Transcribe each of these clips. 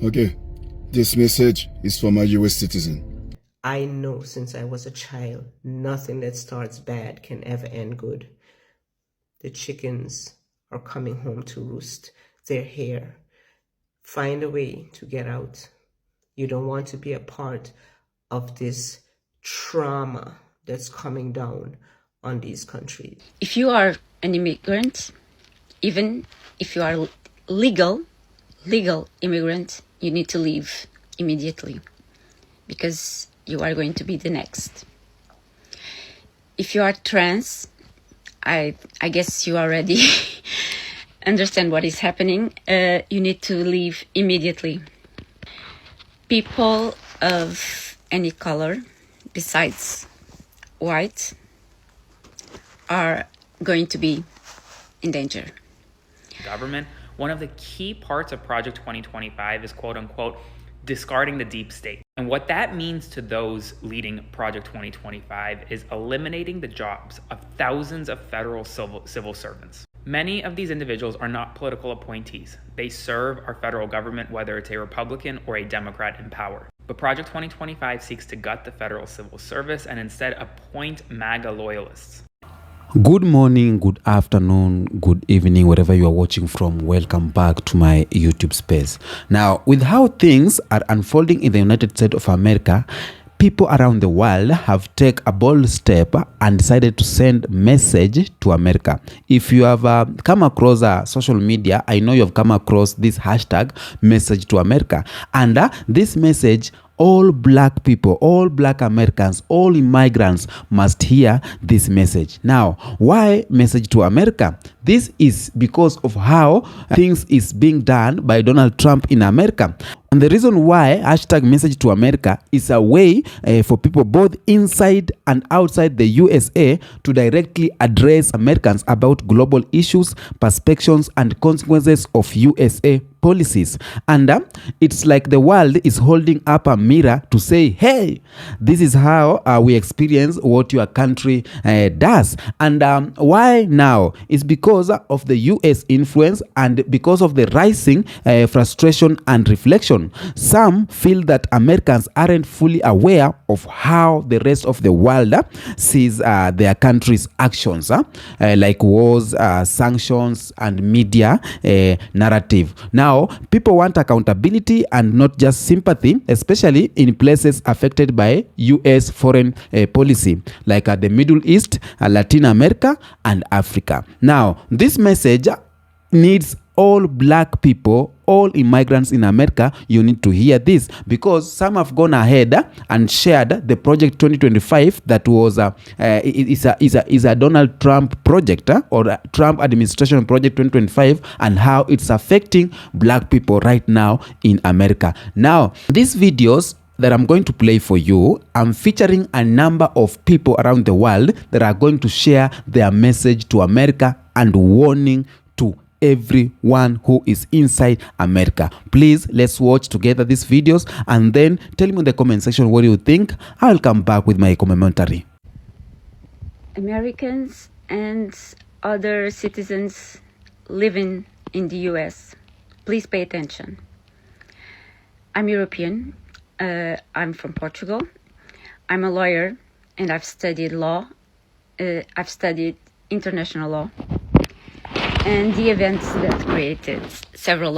Okay, this message is from a US citizen. I know since I was a child, nothing that starts bad can ever end good. The chickens are coming home to roost. They're here. Find a way to get out. You don't want to be a part of this trauma that's coming down on these countries. If you are an immigrant, even if you are legal immigrant, you need to leave immediately because you are going to be the next. If you are trans, I guess you already understand what is happening. You need to leave immediately. People of any color besides white are going to be in danger. Government, one of the key parts of Project 2025 is quote unquote discarding the deep state. And what that means to those leading Project 2025 is eliminating the jobs of thousands of federal civil servants. Many of these individuals are not political appointees. They serve our federal government, whether it's a Republican or a Democrat in power. But Project 2025 seeks to gut the federal civil service and instead appoint MAGA loyalists. Good morning, good afternoon, good evening, wherever you are watching from. Welcome back to my YouTube space. Now, with how things are unfolding in the United States of America, people around the world have taken a bold step and decided to send message to America. If you have come across social media, I know you have come across this hashtag message to America, and this message, all black people, all black Americans, all immigrants must hear this message. Now, why message to America? This is because of how things is being done by Donald Trump in America. And the reason why hashtag message to America is a way for people both inside and outside the USA to directly address Americans about global issues, perspectives, and consequences of USA policies. And it's like the world is holding up a mirror to say, hey, this is how we experience what your country does. And why now? It's because of the US influence and because of the rising frustration and reflection. Some feel that Americans aren't fully aware of how the rest of the world sees their country's actions, like wars, sanctions, and media narrative. Now, people want accountability and not just sympathy, especially in places affected by US foreign policy, like the Middle East, Latin America, and Africa. Now, this message needs all black people, all immigrants in America. You need to hear this because some have gone ahead and shared the Project 2025 that was is a Donald Trump project or a Trump administration project 2025 and how it's affecting black people right now in America. Now, these videos that I'm going to play for you, I'm featuring a number of people around the world that are going to share their message to America and warning to everyone who is inside America. Please, let's watch together these videos and then tell me in the comment section what you think. I'll come back with my commentary. Americans and other citizens living in the US, please pay attention. I'm European. I'm from Portugal. I'm a lawyer and I've studied law. I've studied international law and the events that created several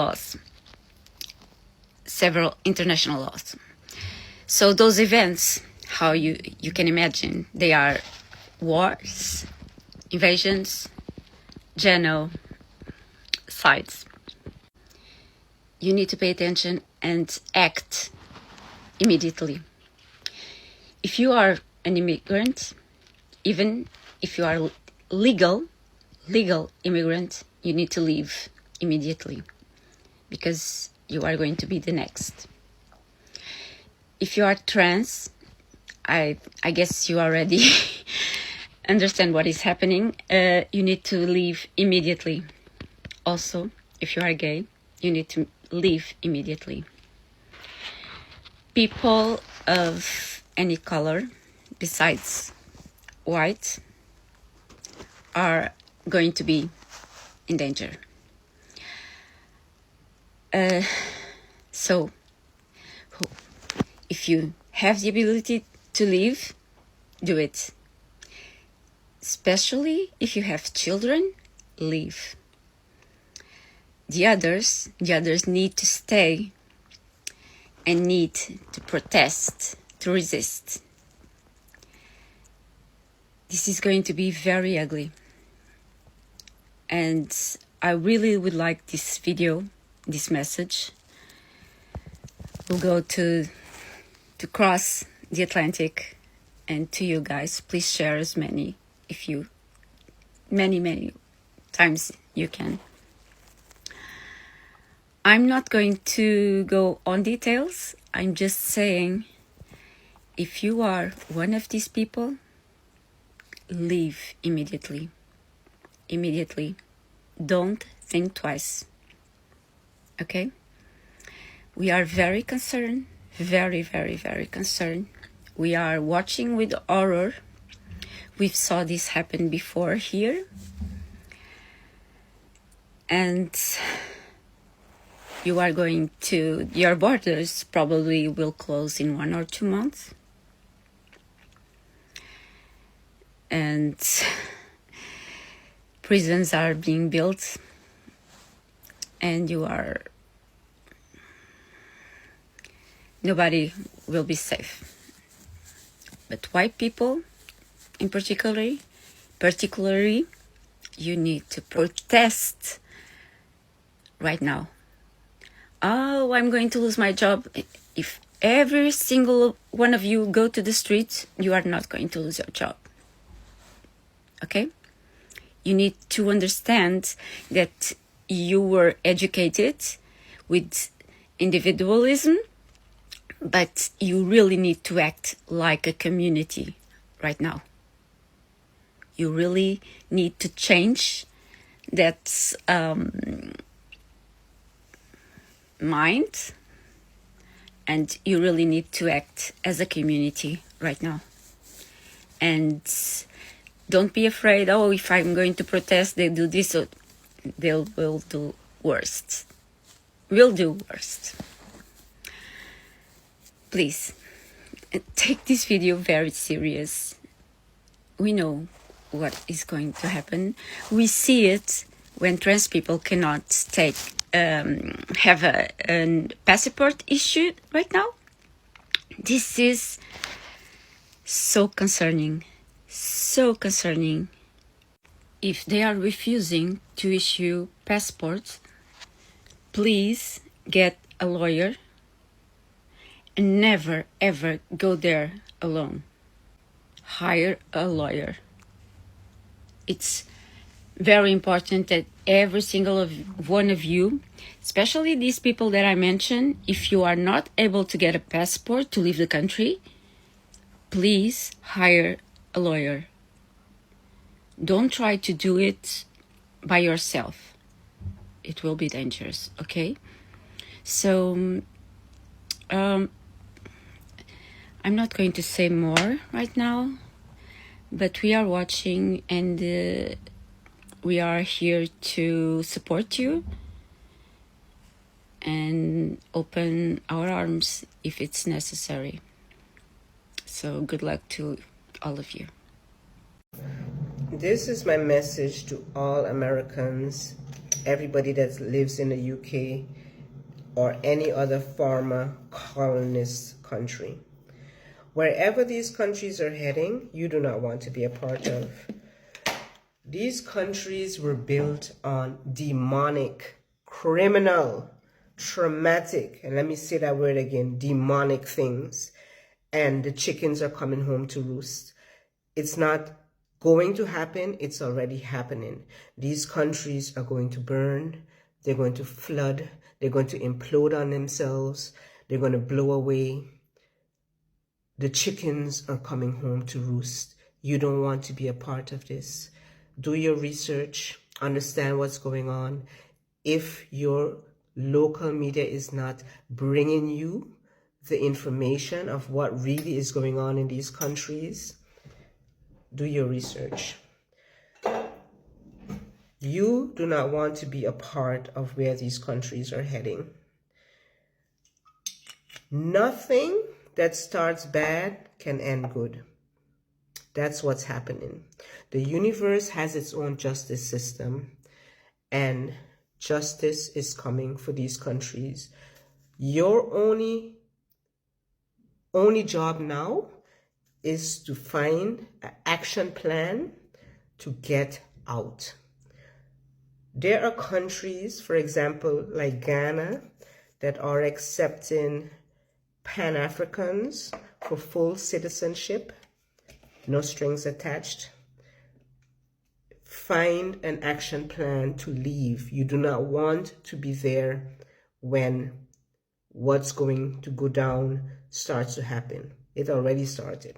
international laws. So those events, how you can imagine, they are wars, invasions, genocides. You need to pay attention and act immediately. If you are an immigrant, even if you are legal immigrant, you need to leave immediately because you are going to be the next. If you are trans, I guess you already understand what is happening. You need to leave immediately. Also, if you are gay, you need to leave immediately. People of any color besides white are going to be in danger. So, if you have the ability to leave, do it. Especially if you have children, leave. The others need to stay and need to protest, to resist. This is going to be very ugly. And I really would like this video, this message, will go to cross the Atlantic and to you guys. Please share as many, many times you can. I'm not going to go on details. I'm just saying, if you are one of these people, leave immediately. Immediately. Don't think twice. Okay? We are very concerned. Very concerned. We are watching with horror. We've saw this happen before here. And your borders probably will close in 1 or 2 months. And prisons are being built. And nobody will be safe. But white people, in particularly, you need to protest right now. Oh, I'm going to lose my job. If every single one of you go to the streets, you are not going to lose your job. Okay? You need to understand that you were educated with individualism, but you really need to act like a community right now. You really need to change that mind, and you really need to act as a community right now. And don't be afraid, oh, if I'm going to protest, they do this, or they will do worst. Will do worst. Please, take this video very serious. We know what is going to happen. We see it when trans people cannot have a passport issued right now. This is so concerning. So concerning. If they are refusing to issue passports, please get a lawyer and never ever go there alone. Hire a lawyer. It's very important that every single one of you, especially these people that I mentioned, if you are not able to get a passport to leave the country, please hire a lawyer. Don't try to do it by yourself. It will be dangerous, okay? So, I'm not going to say more right now, but we are watching, and we are here to support you and open our arms if it's necessary. So good luck to all of you. This is my message to all Americans, everybody that lives in the UK or any other former colonist country. Wherever these countries are heading, you do not want to be a part of. These countries were built on demonic, criminal, traumatic, and let me say that word again, demonic things. And the chickens are coming home to roost. It's not going to happen, it's already happening. These countries are going to burn, they're going to flood, they're going to implode on themselves, they're going to blow away. The chickens are coming home to roost. You don't want to be a part of this. Do your research, understand what's going on. If your local media is not bringing you the information of what really is going on in these countries, do your research. You do not want to be a part of where these countries are heading. Nothing that starts bad can end good. That's what's happening. The universe has its own justice system, and justice is coming for these countries. Your only job now is to find an action plan to get out. There are countries, for example, like Ghana, that are accepting Pan-Africans for full citizenship, no strings attached. Find an action plan to leave. You do not want to be there when what's going to go down starts to happen. It already started.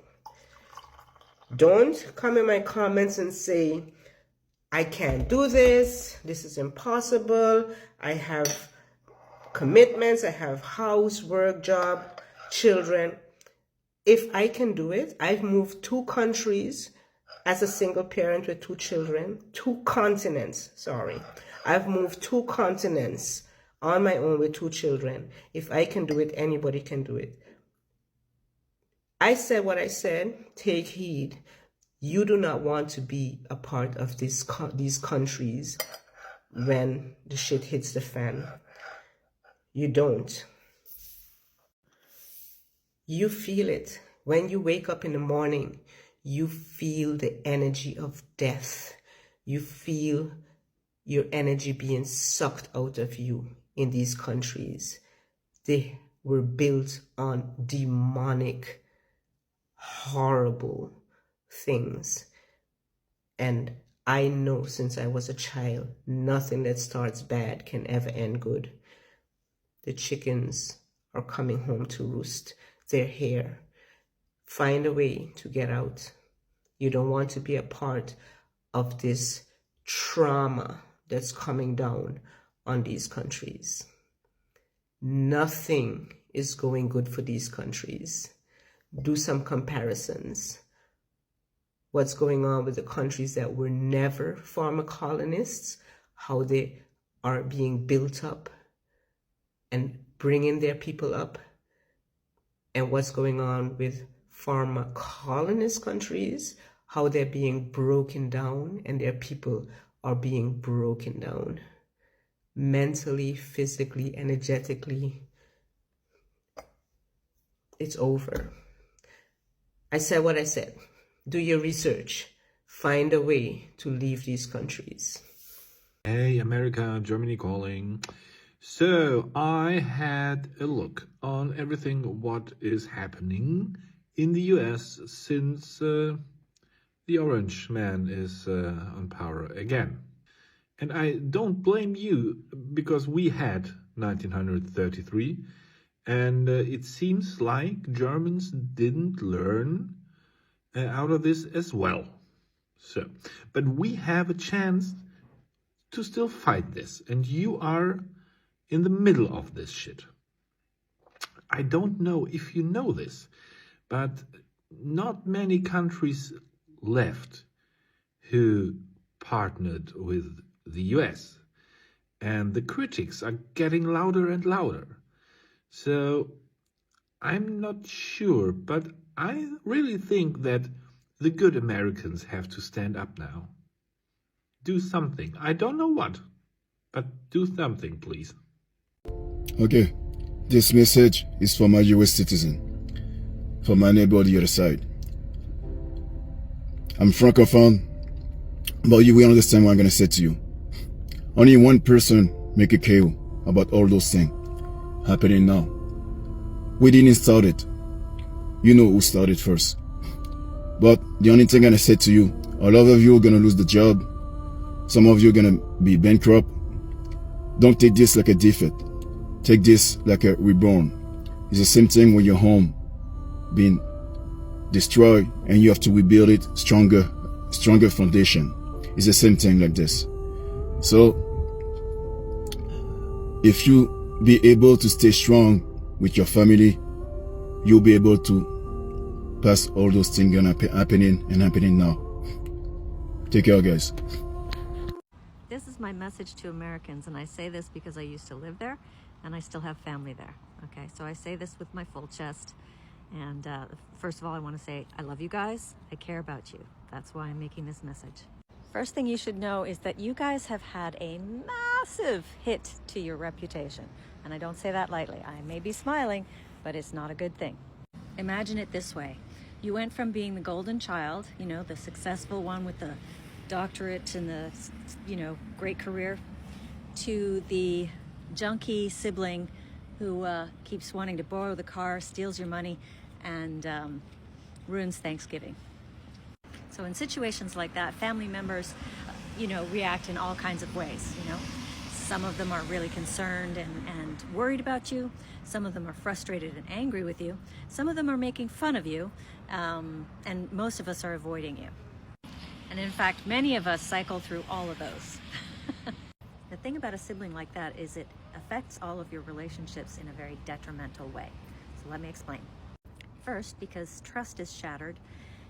Don't come in my comments and say, I can't do this, this is impossible, I have commitments, I have house, work, job, children. If I can do it, I've moved 2 countries as a single parent with 2 children, 2 continents, sorry. I've moved 2 continents on my own with 2 children. If I can do it, anybody can do it. I said what I said, take heed. You do not want to be a part of these countries when the shit hits the fan. You don't. You feel it. When you wake up in the morning, you feel the energy of death. You feel your energy being sucked out of you in these countries. They were built on demonic, horrible things. And I know since I was a child, nothing that starts bad can ever end good. The chickens are coming home to roost. They're here. Find a way to get out. You don't want to be a part of this trauma that's coming down on these countries. Nothing is going good for these countries. Do some comparisons. What's going on with the countries that were never former colonists, how they are being built up and bringing their people up, and what's going on with former colonist countries, how they're being broken down and their people are being broken down mentally, physically, energetically. It's over. I said what I said. Do your research. Find a way to leave these countries. Hey, America, Germany calling. So I had a look on everything what is happening in the US since the orange man is on power again. And I don't blame you, because we had 1933 and it seems like Germans didn't learn out of this as well. So, but we have a chance to still fight this, and you are in the middle of this shit. I don't know if you know this, but not many countries left who partnered with the US, and the critics are getting louder and louder. So I'm not sure, but I really think that the good Americans have to stand up now. Do something. I don't know what, but do something, please. Okay, this message is for my US citizen, for my neighbor on the other side. I'm Francophone, but you will understand what I'm going to say to you. Only one person make a KO about all those things happening now. We didn't start it. You know who started first. But the only thing I'm going to say to you, a lot of you are going to lose the job. Some of you are going to be bankrupt. Don't take this like a defeat. Take this like a reborn. It's the same thing when your home being destroyed and you have to rebuild it stronger foundation. It's the same thing like this. So if you be able to stay strong with your family, you'll be able to pass all those things happening now. Take care, guys. This is my message to Americans, and I say this because I used to live there. and I still have family there. Okay, so I say this with my full chest. And first of all, I want to say I love you guys. I care about you. That's why I'm making this message. First thing you should know is that you guys have had a massive hit to your reputation. And I don't say that lightly. I may be smiling, but it's not a good thing. Imagine it this way. You went from being the golden child, you know, the successful one with the doctorate and the, you know, great career, to the junkie sibling who keeps wanting to borrow the car, steals your money, and ruins Thanksgiving. So in situations like that, family members, you know, react in all kinds of ways, you know. Some of them are really concerned and worried about you. Some of them are frustrated and angry with you. Some of them are making fun of you. And most of us are avoiding you. And in fact, many of us cycle through all of those. The thing about a sibling like that is it affects all of your relationships in a very detrimental way. So let me explain. First, because trust is shattered,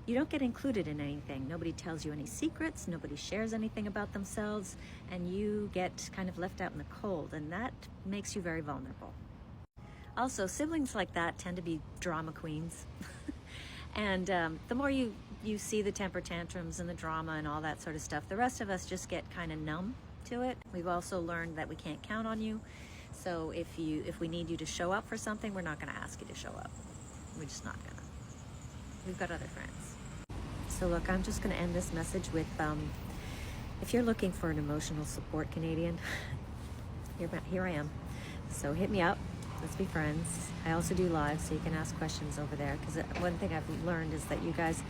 you don't get included in anything. Nobody tells you any secrets, nobody shares anything about themselves, and you get kind of left out in the cold, and that makes you very vulnerable. Also, siblings like that tend to be drama queens. And the more you see the temper tantrums and the drama and all that sort of stuff, the rest of us just get kind of numb to it. We've also learned that we can't count on you. So if we need you to show up for something, we're not going to ask you to show up. We're just not gonna. We've got other friends. So look, I'm just going to end this message with, if you're looking for an emotional support Canadian, here I am. So hit me up. Let's be friends. I also do live, so you can ask questions over there. Because one thing I've learned is that you guys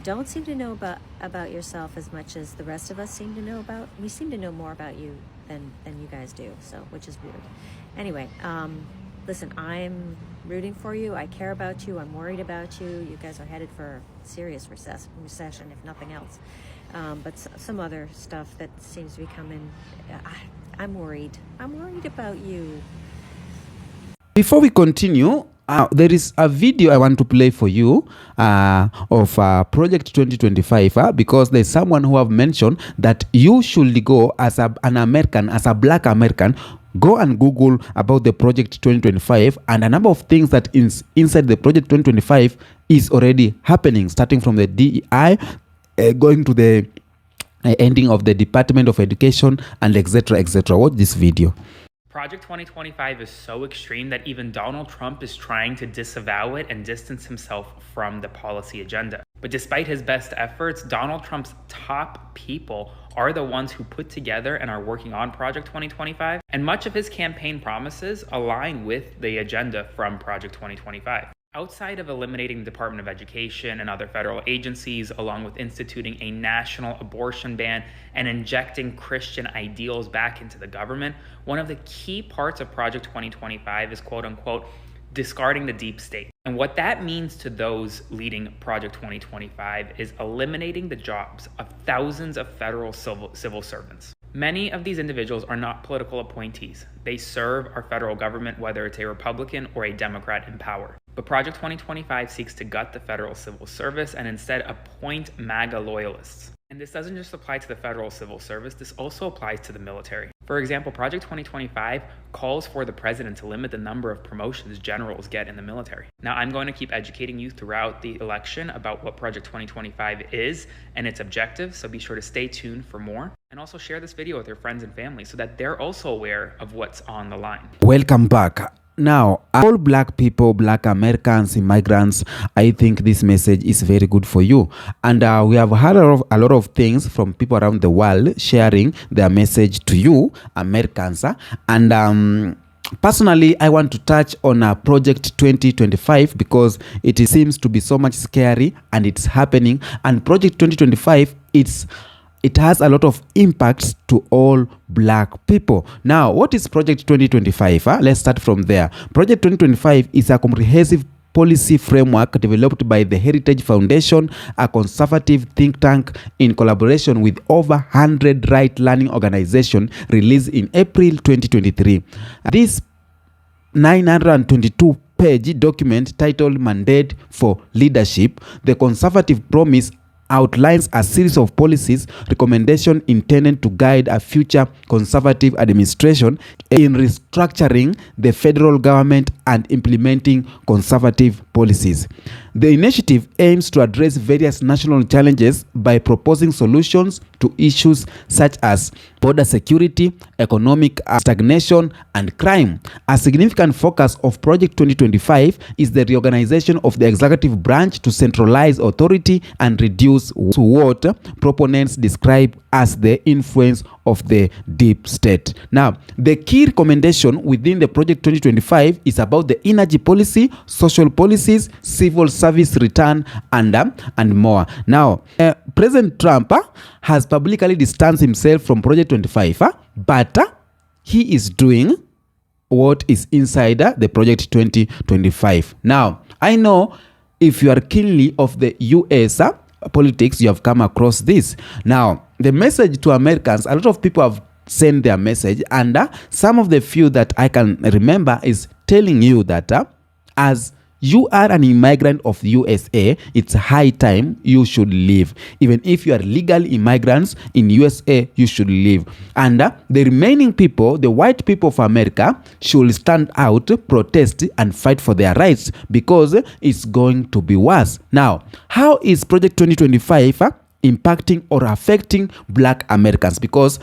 don't seem to know about yourself as much as the rest of us seem to know about. We seem to know more about you than you guys do, so which is weird. Anyway, listen, I'm rooting for you. I care about you. I'm worried about you. You guys are headed for a serious recession, if nothing else. But some other stuff that seems to be coming. I'm worried. I'm worried about you. Before we continue, there is a video I want to play for you of Project 2025 because there's someone who have mentioned that you should go as an American, as a black American, go and Google about the Project 2025 and a number of things that inside the Project 2025 is already happening, starting from the DEI, going to the ending of the Department of Education, and etc. etc. Watch this video. Project 2025 is so extreme that even Donald Trump is trying to disavow it and distance himself from the policy agenda. But despite his best efforts, Donald Trump's top people are the ones who put together and are working on Project 2025, and much of his campaign promises align with the agenda from Project 2025. Outside of eliminating the Department of Education and other federal agencies, along with instituting a national abortion ban and injecting Christian ideals back into the government, one of the key parts of Project 2025 is quote unquote discarding the deep state. And what that means to those leading Project 2025 is eliminating the jobs of thousands of federal civil servants. Many of these individuals are not political appointees. They serve our federal government, whether it's a Republican or a Democrat in power. But Project 2025 seeks to gut the federal civil service and instead appoint MAGA loyalists. And this doesn't just apply to the federal civil service, this also applies to the military. For example, Project 2025 calls for the president to limit the number of promotions generals get in the military. Now, I'm going to keep educating you throughout the election about what Project 2025 is and its objectives, so be sure to stay tuned for more. And also share this video with your friends and family so that they're also aware of what's on the line. Welcome back. Now, all black people, black Americans, immigrants, I think this message is very good for you. And we have heard a lot of things from people around the world sharing their message to you, Americans. And personally, I want to touch on Project 2025 because it seems to be so much scary and it's happening. And Project 2025, it has a lot of impacts to all black people. Now, what is Project 2025? Let's start from there. Project 2025 is a comprehensive policy framework developed by the Heritage Foundation, a conservative think tank in collaboration with over 100 right-leaning organizations, released in April 2023. This 922-page document titled Mandate for Leadership, the Conservative Promise outlines a series of policies recommendations intended to guide a future conservative administration in restructuring the federal government and implementing conservative policies. The initiative aims to address various national challenges by proposing solutions to issues such as border security, economic stagnation, and crime. A significant focus of Project 2025 is the reorganization of the executive branch to centralize authority and reduce what proponents describe as the influence of the deep state. Now, the key recommendation within the Project 2025 is about the energy policy, social policies, civil service return, and more. Now, President Trump has publicly distanced himself from Project 25, but he is doing what is inside the Project 2025. Now, I know if you are keenly of the US politics, you have come across this. Now, the message to Americans, a lot of people have sent their message, and some of the few that I can remember is telling you that as you are an immigrant of the USA, it's high time you should leave. Even if you are legal immigrants in USA, you should leave. And the remaining people, the white people of America, should stand out, protest, and fight for their rights, because it's going to be worse. Now, how is Project 2025 impacting or affecting Black Americans? Because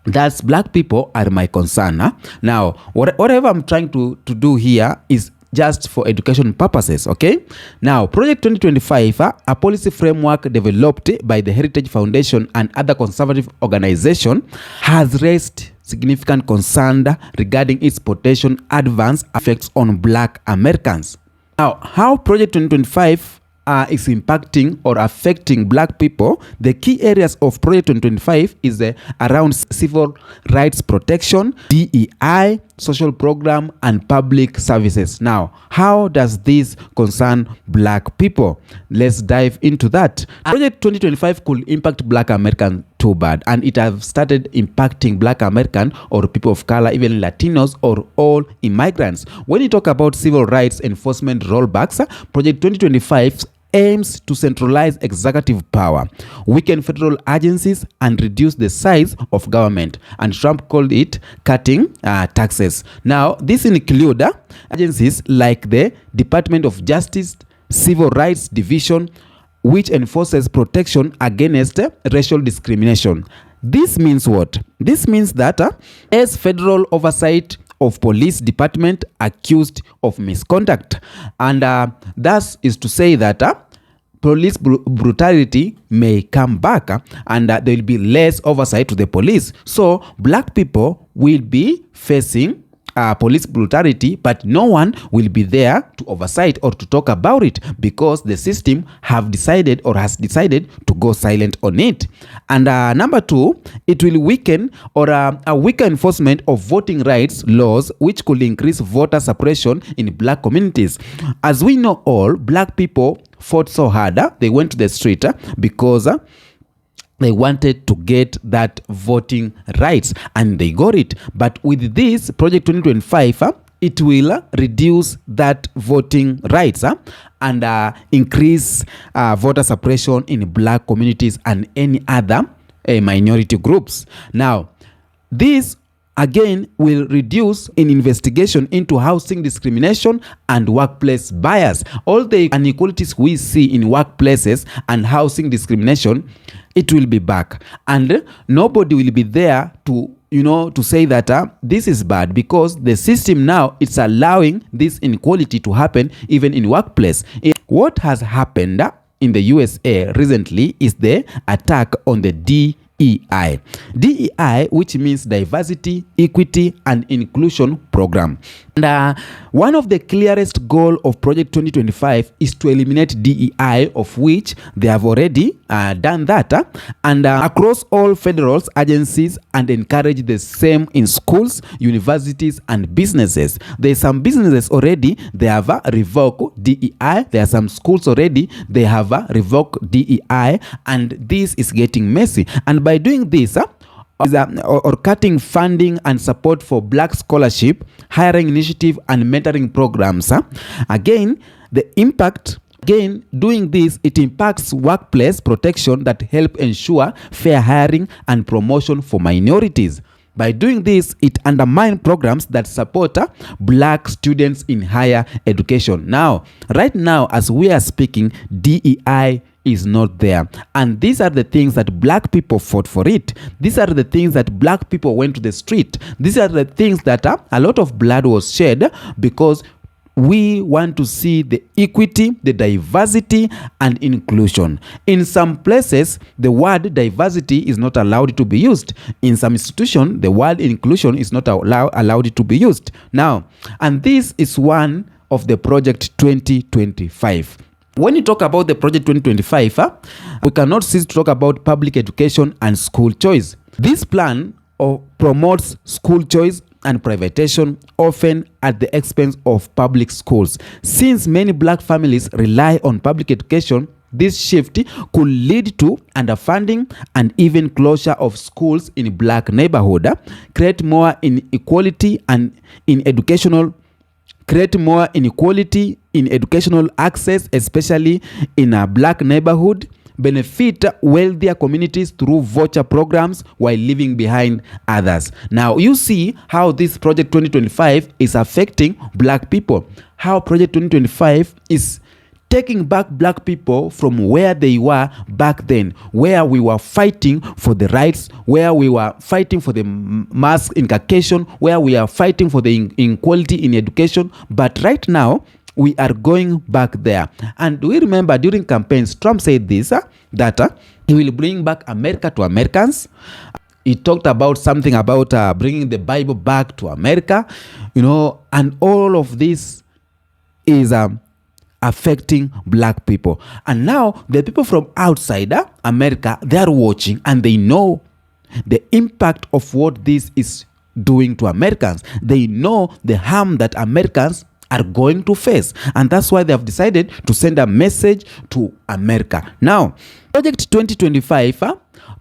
that's black people are my concern. Now, whatever I'm trying to do here is just for education purposes, okay? Now, Project 2025, a policy framework developed by the Heritage Foundation and other conservative organizations, has raised significant concern regarding its potential adverse effects on Black Americans. Now, how Project 2025 is impacting or affecting Black people, the key areas of Project 2025 is around civil rights protection, DEI, social program, and public services. Now, how does this concern Black people? Let's dive into that. Project 2025 could impact Black American too bad, and it has started impacting Black American or people of color, even Latinos or all immigrants. When you talk about civil rights enforcement rollbacks, Project 2025 aims to centralize executive power, weaken federal agencies, and reduce the size of government. And Trump called it cutting taxes. Now, this includes agencies like the Department of Justice, Civil Rights Division, which enforces protection against racial discrimination. This means what? This means that as federal oversight of police department accused of misconduct, and thus is to say that police brutality may come back, and there will be less oversight to the police. So Black people will be facing police brutality, but no one will be there to oversight or to talk about it, because the system has decided to go silent on it. And number two, it will weaken or a weaker enforcement of voting rights laws, which could increase voter suppression in Black communities. As we know, all Black people fought so hard, they went to the street because they wanted to get that voting rights, and they got it. But with this Project 2025, it will reduce that voting rights and increase voter suppression in Black communities and any other minority groups. Now, this again will reduce in investigation into housing discrimination and workplace bias. All the inequalities we see in workplaces and housing discrimination, it will be back, and nobody will be there to say that this is bad, because the system now, it's allowing this inequality to happen even in workplace. What has happened in the USA recently is the attack on the DEI. DEI, which means diversity, equity, and inclusion program. And one of the clearest goals of Project 2025 is to eliminate DEI, of which they have already done that, and across all federal agencies, and encourage the same in schools, universities, and businesses. There are some businesses already, they have revoked DEI. There are some schools already, they have revoked DEI, and this is getting messy. And by doing this, or cutting funding and support for Black scholarship, hiring initiative, and mentoring programs, again, the impact Again, doing this, it impacts workplace protection that help ensure fair hiring and promotion for minorities. By doing this, it undermines programs that support black students in higher education. Now, right now, as we are speaking, DEI is not there. And these are the things that black people fought for it. These are the things that black people went to the street. These are the things that a lot of blood was shed because we want to see the equity, the diversity, and inclusion. In some places, the word diversity is not allowed to be used. In some institutions, the word inclusion is not allowed to be used. Now, and this is one of the Project 2025. When you talk about the Project 2025, we cannot cease to talk about public education and school choice. This plan promotes school choice and privatization, often at the expense of public schools. Since many black families rely on public education, this shift could lead to underfunding and even closure of schools in black neighborhoods, create more inequality in educational access, especially in a black neighborhood, benefit wealthier communities through voucher programs while leaving behind others. Now, you see how this Project 2025 is affecting black people, how Project 2025 is taking back black people from where they were back then, where we were fighting for the rights, where we were fighting for the mass inculcation, where we are fighting for the inequality in education. But right now, we are going back there. And we remember during campaigns, Trump said this, that he will bring back America to Americans. He talked about something about bringing the Bible back to America, and all of this is affecting black people. And now the people from outside America, they are watching and they know the impact of what this is doing to Americans. They know the harm that Americans are going to face, and that's why they have decided to send a message to America. Now, Project 2025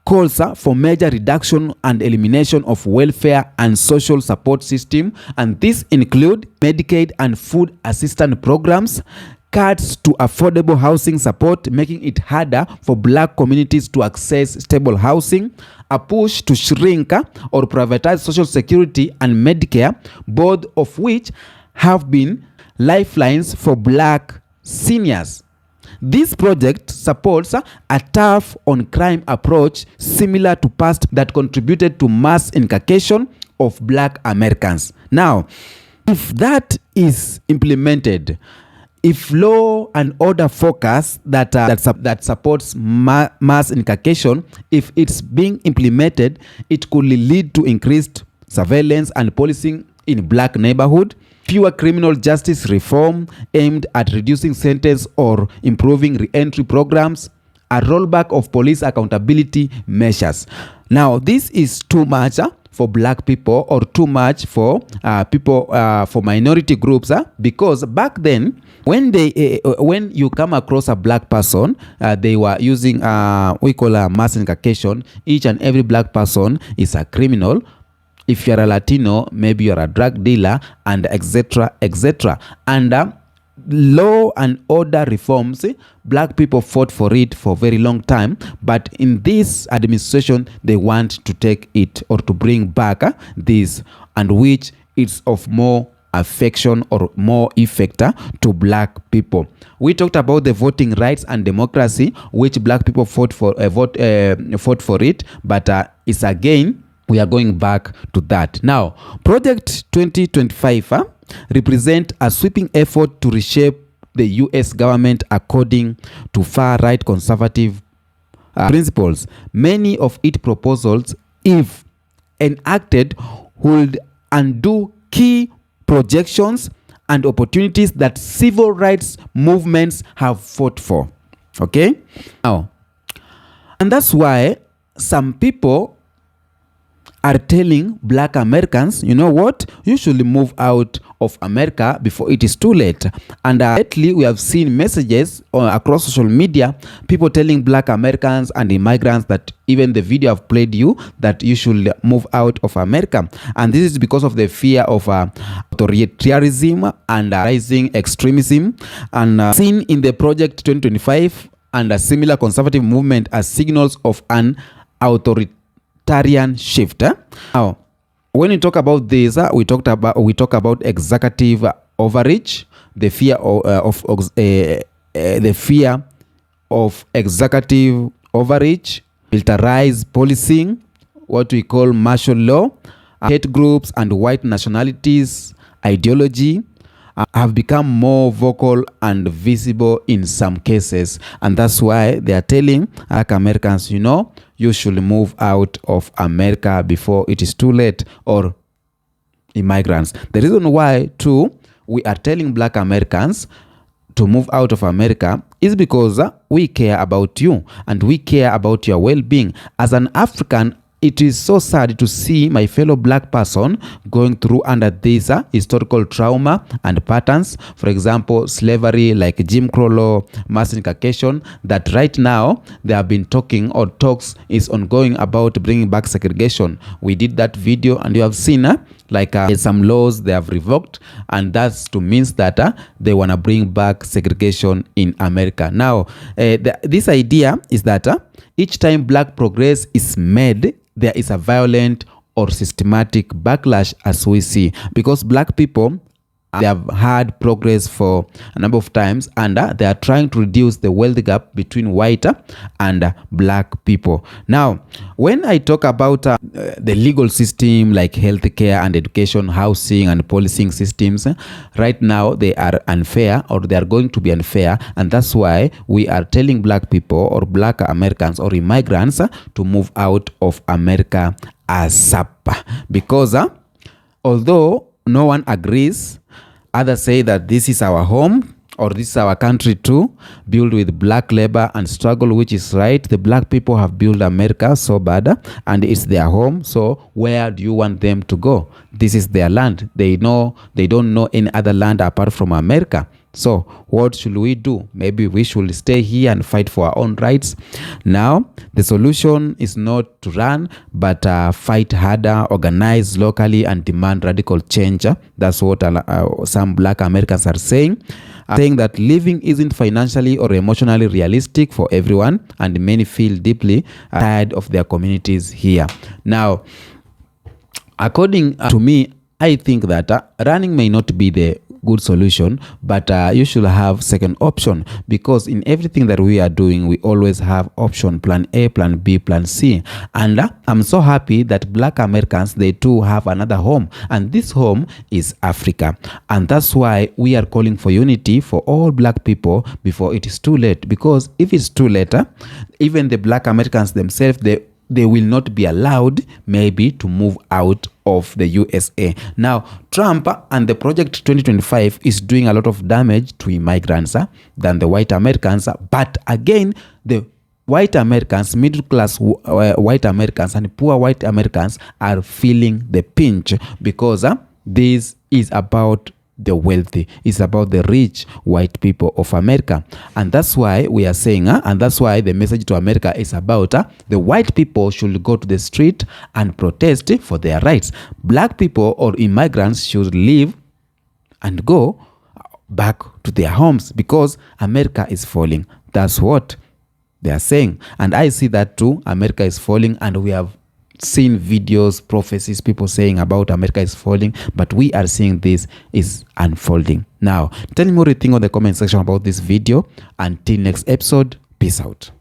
calls for major reduction and elimination of welfare and social support system, and this include Medicaid and food assistance programs, cuts to affordable housing support, making it harder for black communities to access stable housing, a push to shrink or privatize Social Security and Medicare, both of which have been lifelines for black seniors. This project supports a tough on crime approach similar to past that contributed to mass incarceration of black Americans. Now, if that is implemented, if law and order focus that supports mass incarceration, if it's being implemented, it could lead to increased surveillance and policing in black neighborhood, pure criminal justice reform aimed at reducing sentence or improving re-entry programs, a rollback of police accountability measures. Now, this is too much for black people, or too much for for minority groups, because back then, when you come across a black person, they were using we call a mass incarceration. Each and every black person is a criminal. If you're a Latino, maybe you're a drug dealer, and etc., etc. And law and order reforms, black people fought for it for a very long time. But in this administration, they want to take it or to bring back this, and which is of more affection or more effect to black people. We talked about the voting rights and democracy, which black people fought for it, but it's again, we are going back to that. Now, Project 2025 represent a sweeping effort to reshape the U.S. government according to far-right conservative principles. Many of its proposals, if enacted, would undo key projections and opportunities that civil rights movements have fought for. Okay? Now, and that's why some people are telling black Americans, you know what, you should move out of America before it is too late. And lately we have seen messages across social media, people telling black Americans and immigrants that even the video I've played you, that you should move out of America. And this is because of the fear of authoritarianism and rising extremism, and seen in the Project 2025 and a similar conservative movement as signals of an authoritarian shift. Now, when we talk about this, we talk about executive overreach, the fear of executive overreach, militarized policing, what we call martial law, hate groups and white nationalities ideology have become more vocal and visible in some cases, and that's why they are telling black Americans, you know, you should move out of America before it is too late, or immigrants. The reason why too we are telling black Americans to move out of America is because we care about you and we care about your well-being. As an African, it is so sad to see my fellow black person going through under this historical trauma and patterns. For example, slavery, like Jim Crow law, mass incarceration, that right now they have been talking, or talks is ongoing about bringing back segregation. We did that video and you have seen some laws they have revoked, and that's to mean that they want to bring back segregation in America. Now, this idea is that each time black progress is made, there is a violent or systematic backlash, as we see, because black people, they have had progress for a number of times, and they are trying to reduce the wealth gap between white and black people. Now, when I talk about the legal system like healthcare and education, housing and policing systems, right now they are unfair, or they are going to be unfair, and that's why we are telling black people or black Americans or immigrants to move out of America ASAP, because although no one agrees, others say that this is our home, or this is our country too, built with black labor and struggle, which is right. The black people have built America so bad, and it's their home. So where do you want them to go? This is their land. They don't know any other land apart from America. So what should we do? Maybe we should stay here and fight for our own rights. Now, the solution is not to run, but fight harder, organize locally, and demand radical change. That's what some black Americans are saying. Saying that living isn't financially or emotionally realistic for everyone, and many feel deeply tired of their communities here. Now, according to me, I think that running may not be the good solution, but you should have second option, because in everything that we are doing, we always have option, plan A, plan B, plan C. And I'm so happy that black Americans, they too have another home, and this home is Africa. And that's why we are calling for unity for all black people before it is too late, because if it's too late, even the black Americans themselves, they will not be allowed maybe to move out of the USA. Now, Trump and the Project 2025 is doing a lot of damage to immigrants than the white Americans. But again, the white Americans, middle class white Americans and poor white Americans are feeling the pinch, because this is about the wealthy, it's about the rich white people of America. And that's why we are saying, and that's why the message to America is about the white people should go to the street and protest for their rights. Black people or immigrants should leave and go back to their homes, because America is falling. That's what they are saying. And I see that too. America is falling, and we have seen videos, prophecies, people saying about America is falling, but we are seeing this is unfolding. Now, tell me what you think on the comment section about this video. Until next episode, peace out.